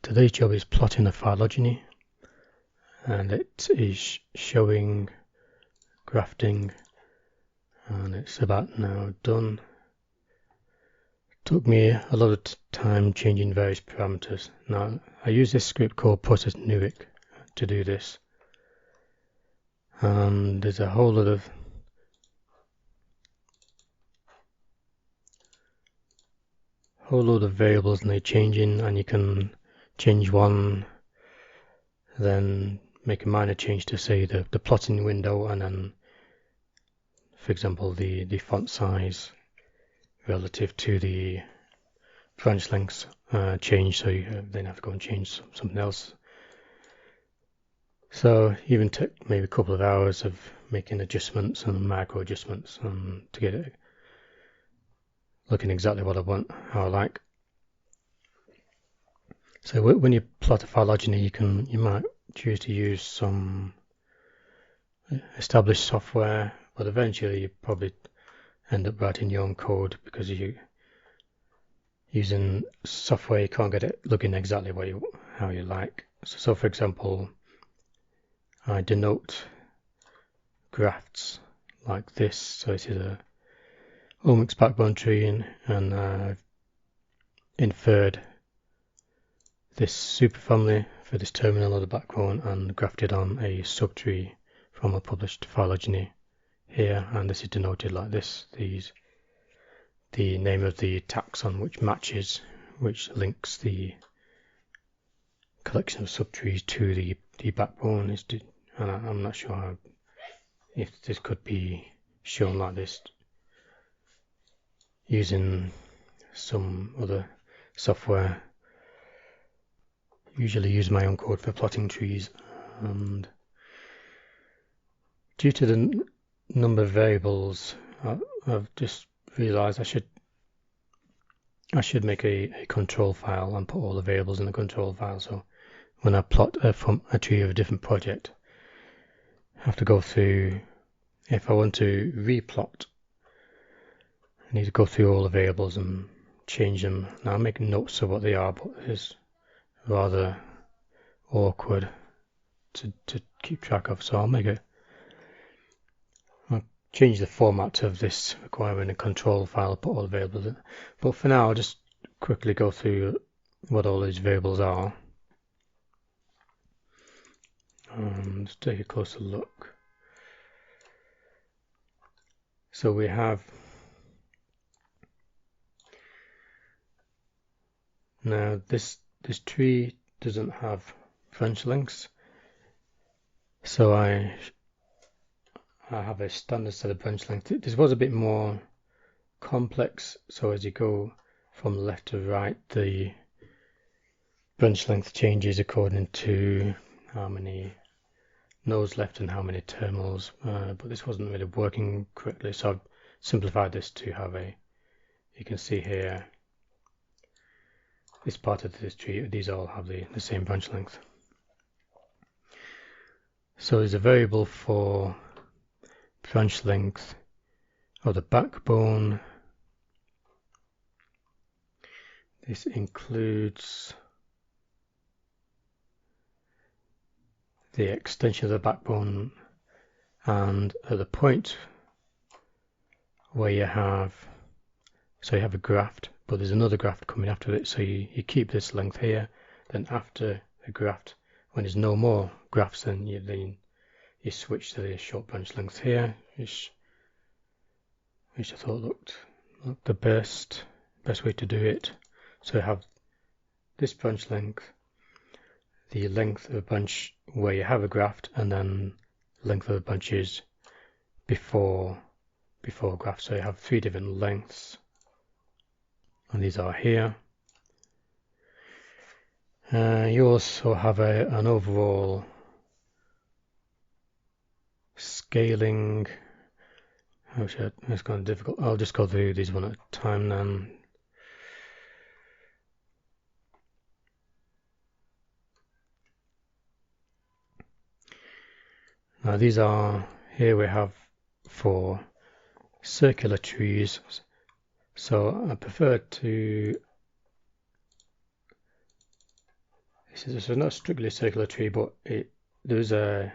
Today's job is plotting a phylogeny, and it is showing grafting, and it's about now done. Took me a lot of time changing various parameters. Now I use this script called process nuic to do this, and there's a whole lot of variables and they're changing, and you can change one, then make a minor change to say the plotting window, and then for example the font size relative to the branch lengths change, so you then have to go and change something else. So even took maybe a couple of hours of making adjustments and macro adjustments to get it looking exactly what I want, how I like. So when you plot a phylogeny, you might choose to use some established software, but eventually you probably end up writing your own code, because you using software you can't get it looking exactly how you like. So for example, I denote grafts like this. So this is a omics backbone tree, and I've inferred this superfamily for this terminal of the backbone and grafted on a subtree from a published phylogeny here, and this is denoted like this. The name of the taxon which links the collection of subtrees to the backbone is and I'm not sure if this could be shown like this using some other software. Usually use my own code for plotting trees, and due to the number of variables, I've just realized I should make a control file and put all the variables in the control file. So when I plot from a tree of a different project, I have to go through, if I want to replot, I need to go through all the variables and change them. Now I'm making notes of what they are, but it's rather awkward to keep track of. So I'll change the format of this requiring a control file, put all the variables in. But for now, I'll just quickly go through what all these variables are. Let's take a closer look. So we have now this tree doesn't have branch lengths, so I have a standard set of branch length. This was a bit more complex, so as you go from left to right, the branch length changes according to how many nodes left and how many terminals, but this wasn't really working correctly, so I've simplified this to have you can see here, this part of this tree, these all have the same branch length. So there's a variable for branch length of the backbone. This includes the extension of the backbone, and at the point where you have a graft, but there's another graft coming after it, so you keep this length here. Then after the graft, when there's no more grafts, then you switch to the short branch length here, which I thought looked the best way to do it. So I have this branch length, the length of a bunch where you have a graft, and then length of the bunches before graft. So you have three different lengths, and these are here. You also have an overall scaling. It's kind of difficult. I'll just go through these one at a time then. Now these are, here we have for circular trees, so I prefer to This is not a strictly circular tree, but there's an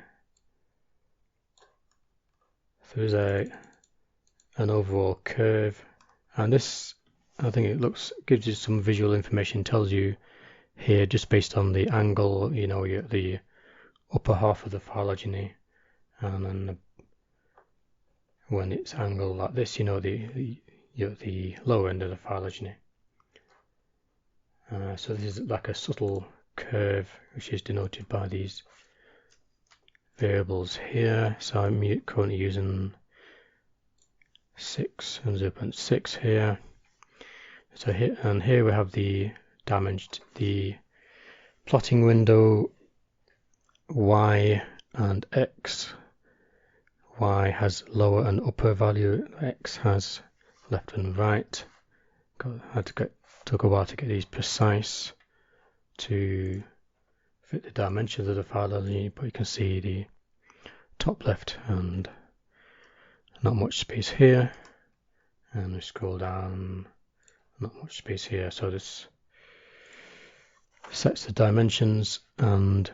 overall curve, and this, I think it gives you some visual information, tells you here just based on the angle, you know, the upper half of the phylogeny, and then when it's angled like this, you know, the lower end of the phylogeny. So this is like a subtle curve, which is denoted by these variables here. So I'm currently using 6 and 0.6 here. So here we have the plotting window y and x. Y has lower and upper value, x has left and right. Took a while to get these precise to fit the dimensions of the phylogeny, but you can see the top left and not much space here, and we scroll down, not much space here. So this sets the dimensions, and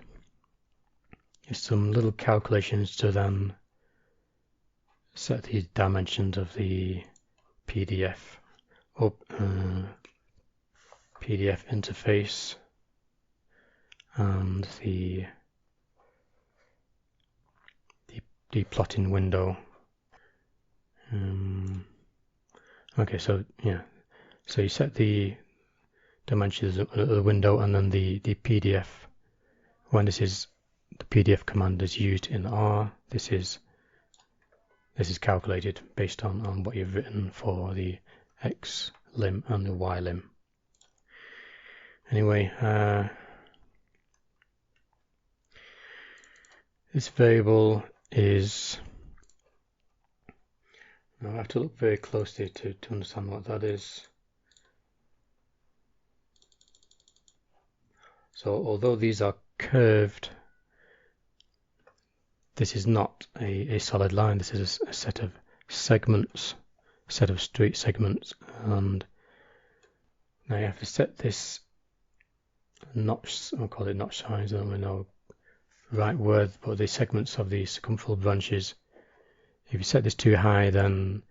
there's some little calculations to then set the dimensions of the PDF interface and the plotting window. Okay, so yeah, so you set the dimensions of the window, and then the PDF, when the PDF command is used in R, this is calculated based on what you've written for the X limb and the Y limb. Anyway, this variable is, now I have to look very closely to understand what that is. So although these are curved, this is not a solid line. This is a set of segments, set of straight segments, and now you have to set this notch, I'll call it notch size, I don't really know the right word, but the segments of the circumferential branches, if you set this too high, then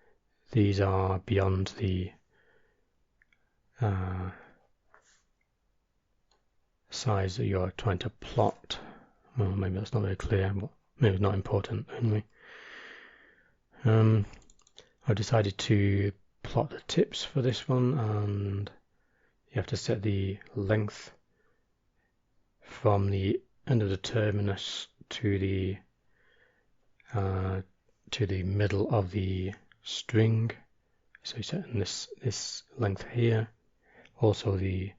these are beyond the size that you're trying to plot. Well, maybe that's not very clear, but maybe it's not important anyway. I've decided to plot the tips for this one, and you have to set the length from the end of the terminus to the middle of the string. So you're setting this length here. Also the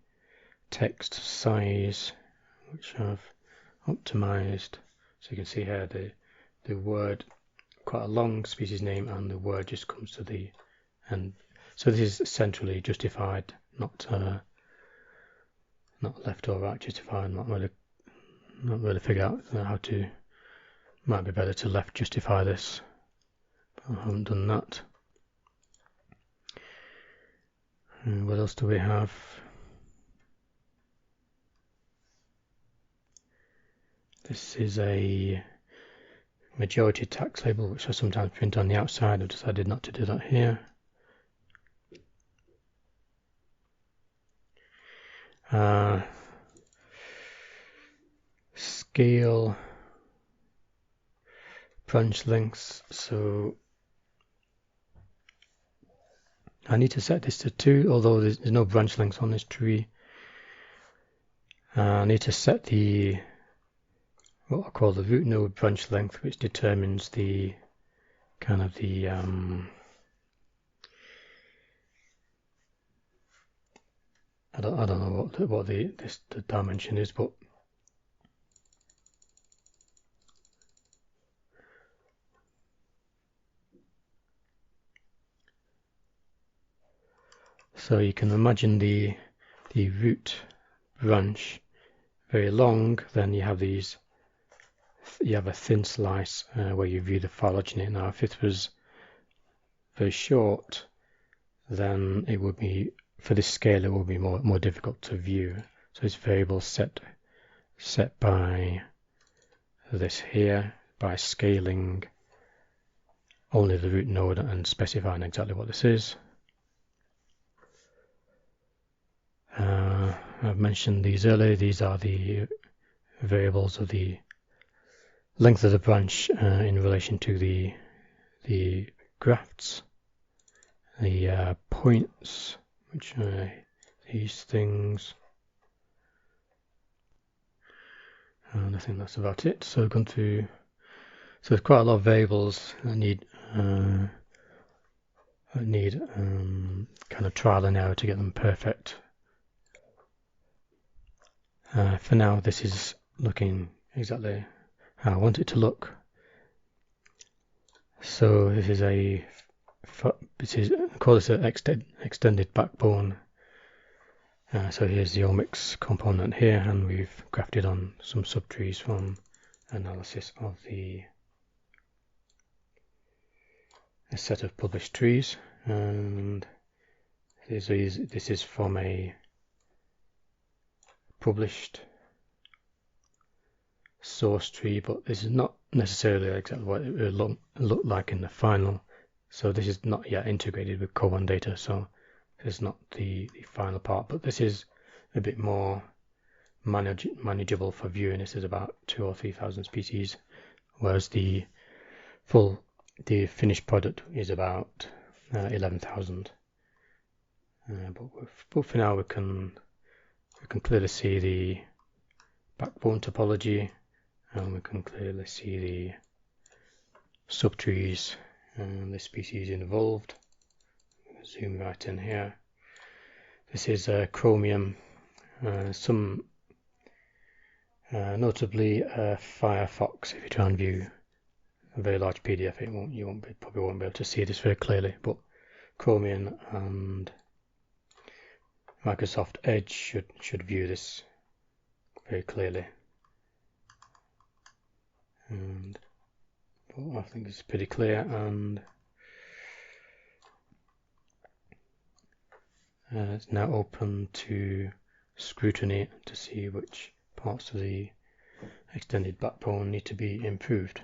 text size, which I've optimized. So you can see here the word, quite a long species name, and the word just comes to the end. So this is centrally justified, not left or right justified. Not really figure out how to. Might be better to left justify this, but I haven't done that. And what else do we have? This is a majority tax label, which I sometimes print on the outside. I've decided not to do that here. Scale branch lengths. So I need to set this to 2, although there's no branch lengths on this tree. I need to set the what I call the root node branch length, which determines the kind of the I don't know what the dimension is, but so you can imagine the root branch very long, then you have a thin slice where you view the phylogeny. Now if it was very short, then it would be, for this scale, it will be more difficult to view. So this variable set set by this here, by scaling only the root node and specifying exactly what this is. I've mentioned these earlier. These are the variables of the length of the branch in relation to the grafts. The points, which are these things. And I think that's about it. So we've gone through. So there's quite a lot of variables that need kind of trial and error to get them perfect. For now, this is looking exactly how I want it to look. So this is I call this an extended backbone. So here's the omics component here, and we've grafted on some subtrees from analysis of a set of published trees, and this is from a published source tree, but this is not necessarily exactly what it will look like in the final. So this is not yet integrated with Co1 data, so this is not the final part, but this is a bit more manageable for viewing. This is about 2,000 or 3,000 species, whereas the finished product is about 11,000. But for now we can clearly see the backbone topology, and we can clearly see the subtrees and the species involved. Zoom right in here. This is chromium, some notably Firefox. If you try and view a very large PDF, you probably won't be able to see this very clearly, but Chromium and Microsoft Edge should view this very clearly. And I think it's pretty clear, and it's now open to scrutiny to see which parts of the extended backbone need to be improved.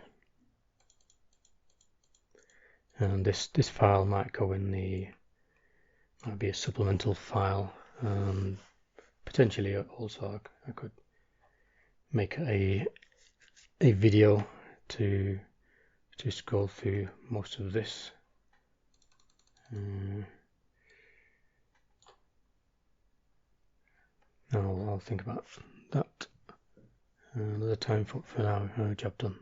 And this file might go in might be a supplemental file. Potentially also I could make a video to scroll through most of this. I'll think about that another time. For now, job done.